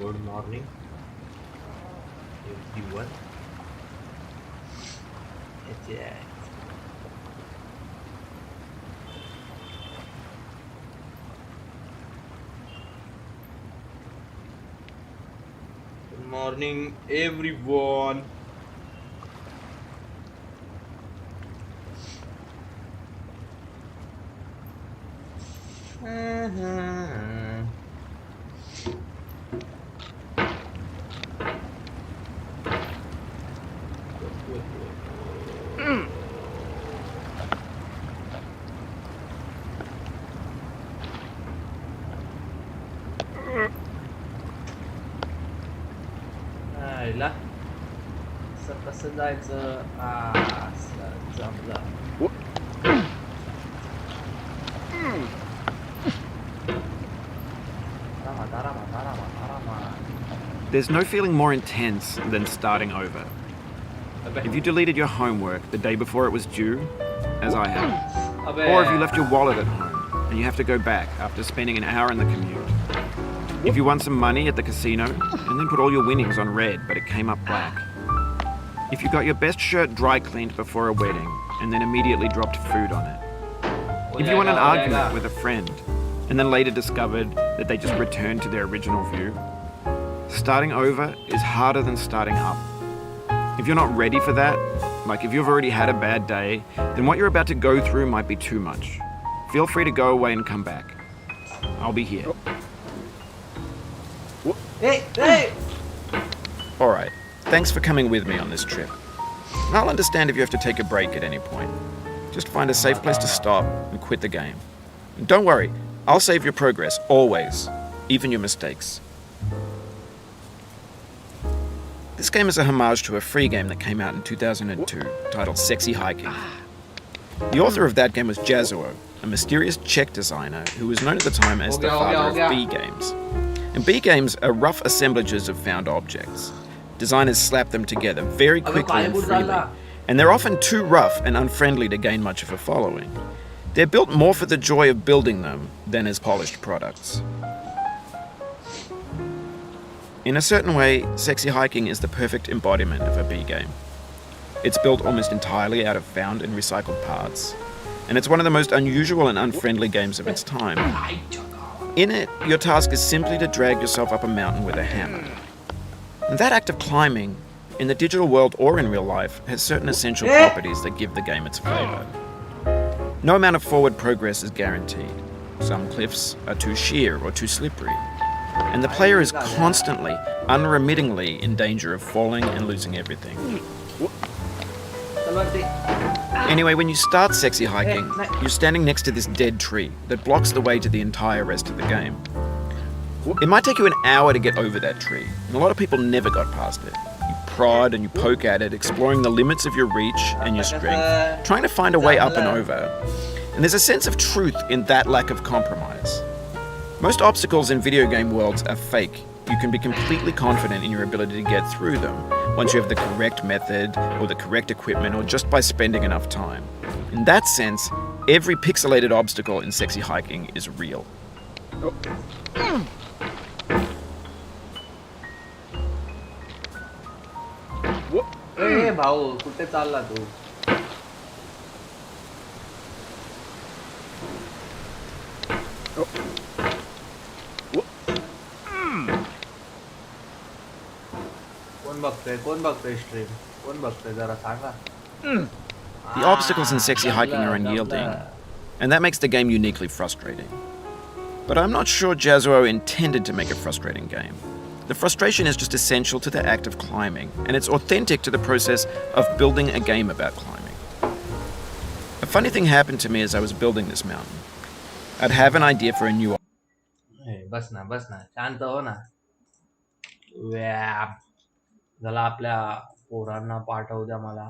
Good morning, everyone. Yeah. Good morning, everyone. आयला कसं जायचं जमलं There's no feeling more intense than starting over. If you deleted your homework the day before it was due, as I have, or if you left your wallet at home and you have to go back after spending an hour in the commute. If you won some money at the casino and then put all your winnings on red but it came up black. If you got your best shirt dry cleaned before a wedding and then immediately dropped food on it. If you won an argument with a friend and then later discovered that they just returned to their original view. Starting over is harder than starting up. If you're not ready for that, like if you've already had a bad day, then what you're about to go through might be too much. Feel free to go away and come back. I'll be here. Hey! Alright, thanks for coming with me on this trip. I'll understand if you have to take a break at any point. Just find a safe place to stop and quit the game. And don't worry, I'll save your progress, always, even your mistakes. This game is a homage to a free game that came out in 2002, titled Sexy Hiking. The author of that game was Jazuo, a mysterious Czech designer who was known at the time as the father of B games. And B games are rough assemblages of found objects. Designers slap them together very quickly and freely, and they're often too rough and unfriendly to gain much of a following. They're built more for the joy of building them than as polished products. In a certain way, Sexy Hiking is the perfect embodiment of a B game. It's built almost entirely out of found and recycled parts, and it's one of the most unusual and unfriendly games of its time. In it, your task is simply to drag yourself up a mountain with a hammer. And that act of climbing, in the digital world or in real life, has certain essential properties that give the game its flavour. No amount of forward progress is guaranteed. Some cliffs are too sheer or too slippery. And the player is constantly, unremittingly in danger of falling and losing everything. Anyway, when you start Sexy Hiking, you're standing next to this dead tree that blocks the way to the entire rest of the game. It might take you an hour to get over that tree, and a lot of people never got past it. You prod and you poke at it, exploring the limits of your reach and your strength, trying to find a way up and over. And there's a sense of truth in that lack of compromise. Most obstacles in video game worlds are fake. You can be completely confident in your ability to get through them once you have the correct method or the correct equipment or just by spending enough time. In that sense, every pixelated obstacle in Sexy Hiking is real. ए भाऊ कुठे चालला तू कोण बघतोय stream कोण बघतोय जरा सांगा The obstacles in Sexy Hiking are unyielding, and that makes the game uniquely frustrating. But I'm not sure Jazuo intended to make a frustrating game. The frustration is just essential to the act of climbing, and it's authentic to the process of building a game about climbing. A funny thing happened to me as I was building this mountain. I'd have an idea for a new... बस ना शांत हो ना व्याप झाला आपल्या पोरांना पाठवू द्या मला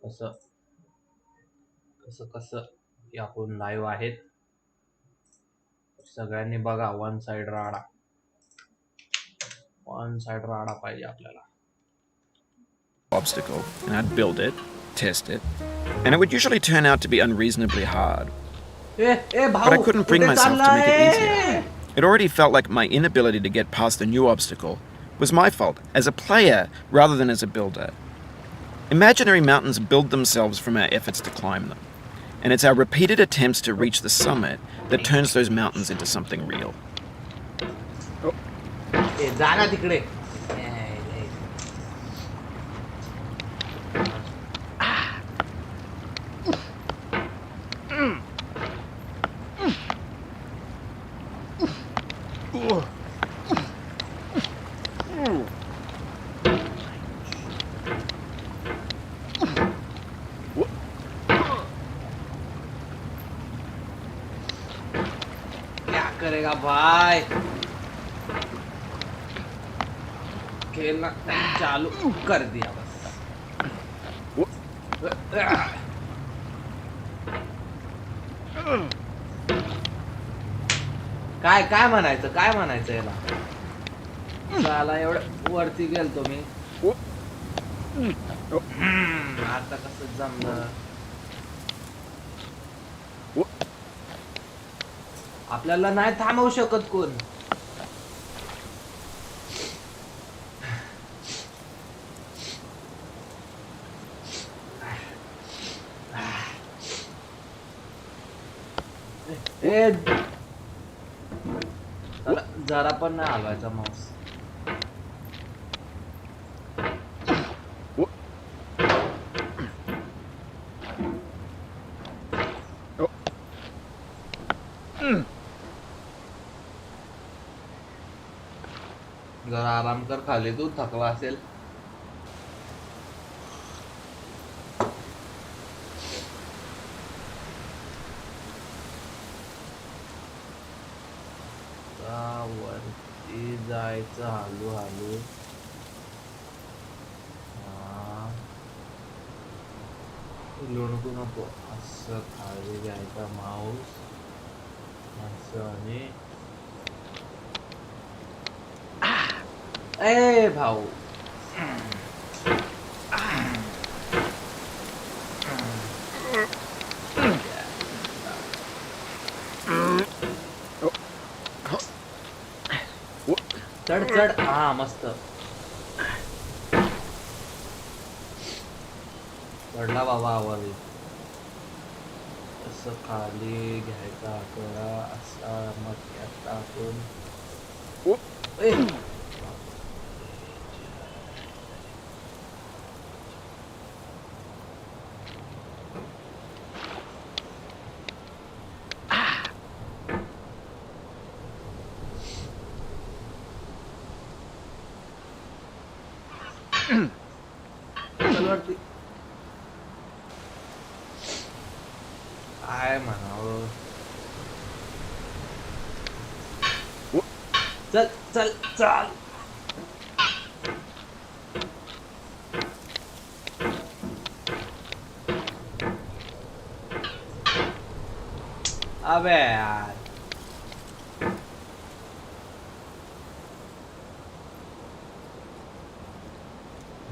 कसं कसं कसं की आपण लाईव्ह आहेत सगळ्यांनी बघा वन साइड राडा पाहिजे आपल्याला obstacle, and I'd build it, test it, and it would usually turn out to be unreasonably hard. But I couldn't bring myself to make it easier. It already felt like my inability to get past a new obstacle was my fault as a player rather than as a builder. Imaginary mountains build themselves from our efforts to climb them, and it's our repeated attempts to reach the summit that turns those mountains into something real. करेगा भाई खेलना चालू कर दिया बस काय काय म्हणायचं याला चला एवढं वरती गेलतो मी आता कसं जमलं आपल्याला नाही थांबवू शकत कोण जरा पण नाही हलवायचा माऊस जरा आराम कर खाली तू थकला असेल वरती जायचं हलू हलू लोणकू नको असं खाली घ्यायचा माऊस असं आणि ए भाऊ चढ चढ हा मस्त चढला बाबा आवाज असं खाली घ्यायचा आकडा असा मग टाकून काय म्हणावं चल चल चल अबे यार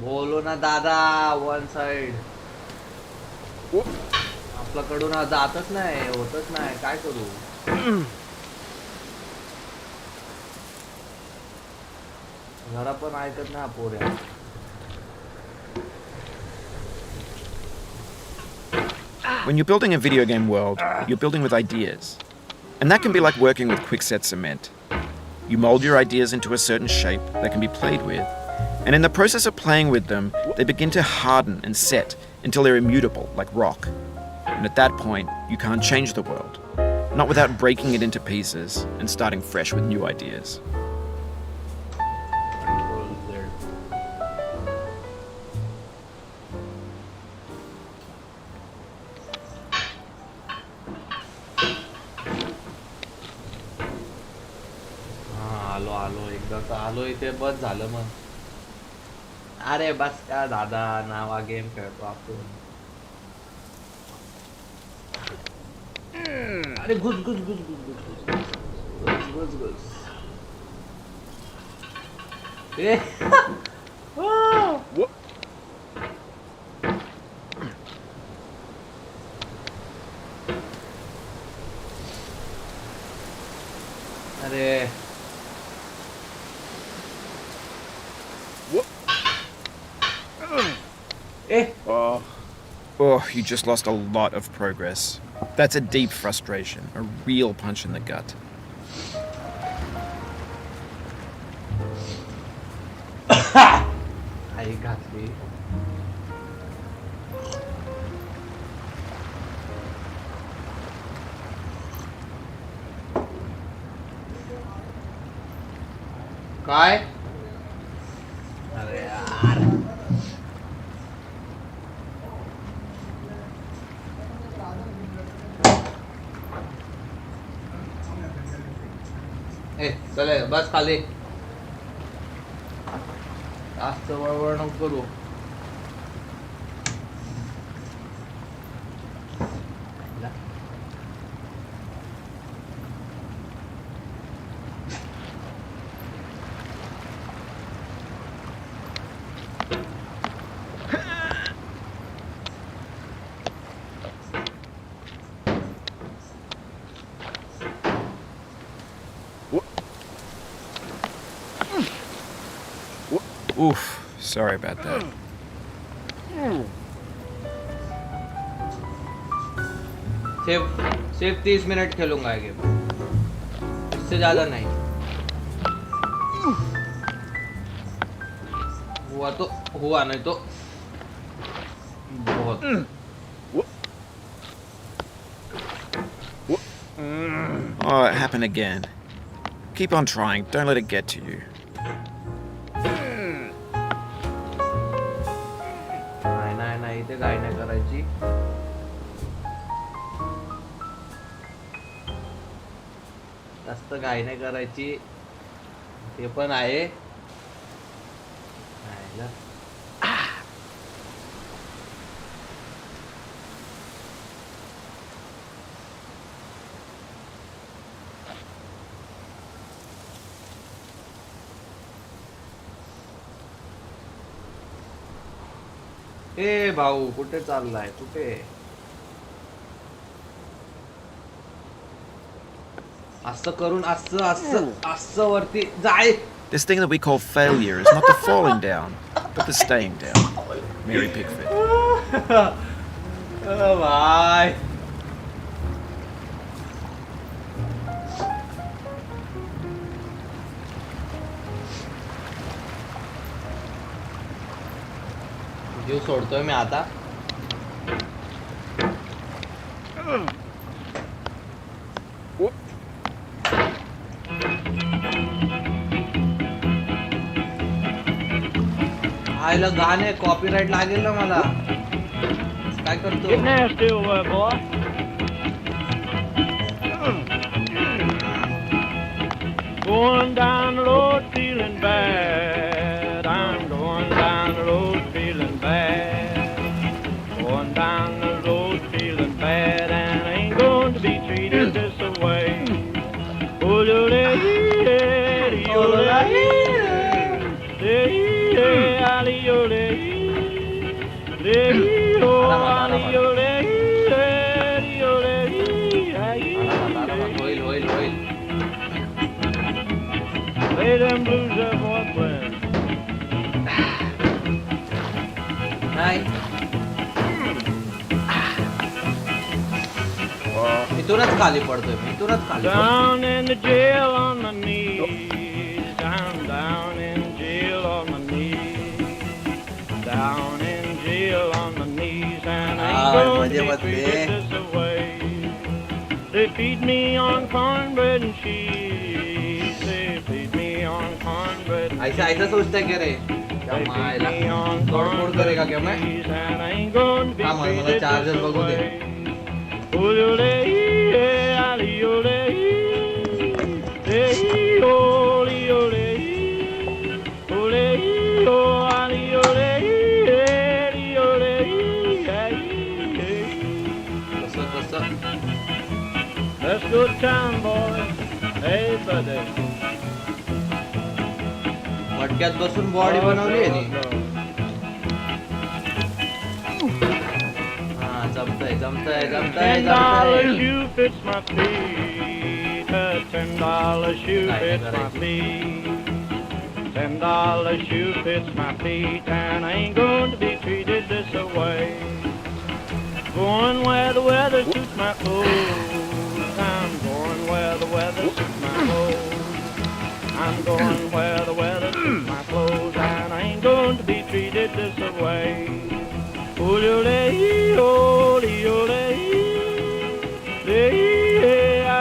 बोलो ना दादा वन साइड आपल्याकडून जातच नाही होतच नाही काय करू जरा पण ऐकत नाही पोऱ्या When you're building a video game world, you're building with ideas. And that can be like working with quickset cement. You mold your ideas into a certain shape that can be played with, and in the process of playing with them, they begin to harden and set until they're immutable, like rock. And at that point, you can't change the world, not without breaking it into pieces and starting fresh with new ideas. आलो इथे बस झालं मग अरे बस का दादा नावा game खेळतो आपण अरे घुस घुस घुस घुस घुस घुस घुस घुस ए अरे Oh, you just lost a lot of progress. That's a deep frustration, a real punch in the gut. आई घातली. काय? अरे यार. चले बस खाली. जास्त वळवळ नको करू. Oof, sorry about that. सिर्फ 30 मिनट खेलूंगा ये गेम, इससे ज्यादा नहीं. हुआ तो हुआ, नहीं तो बहुत. Oh, it happened again. Keep on trying, don't let it get to you. नाही इथे काय नाही करायची. जास्त काय नाही करायची, ते पण आहे. ए भाऊ कुठे चाललाय, कुठे? असं करून असं वरती जाय. This thing that we call failure is not the falling down, but the staying down. Mary Pickford. Oh भाई. जीव सोडतोय मी आता. आयला गाणे कॉपीराइट लागेल ना मला. काय करतो? Going down the road feeling bad. I'm going down the road feeling bad. Going down the road feeling bad, and I ain't going to be treated this way. Oh, Lay them blues up, boy, friend. इथूनच खाली पडतोय, इथूनच खाली. Down in the jail on my knees, down in jail on my knees, down in jail on my knees, and I ain't going to be treated this away. They feed me on cornbread and cheese, they feed me on cornbread and cheese. ऐसा सोचता है क्या रे? तोड़ करेगा क्या मैं? हाँ मतलब चार्जर बगू दे. Let's go to town, boys. Hey, buddy. मटक्यात बसून बॉडी बनवली आहे नी. हाँ जमतंय. $10 shoe fits my feet. $10 shoe fits my feet. $10 shoe fits my feet, and I ain't going to be treated this away. Going where the weather suits my clothes. I'm going where the weather suits my clothes. I'm going where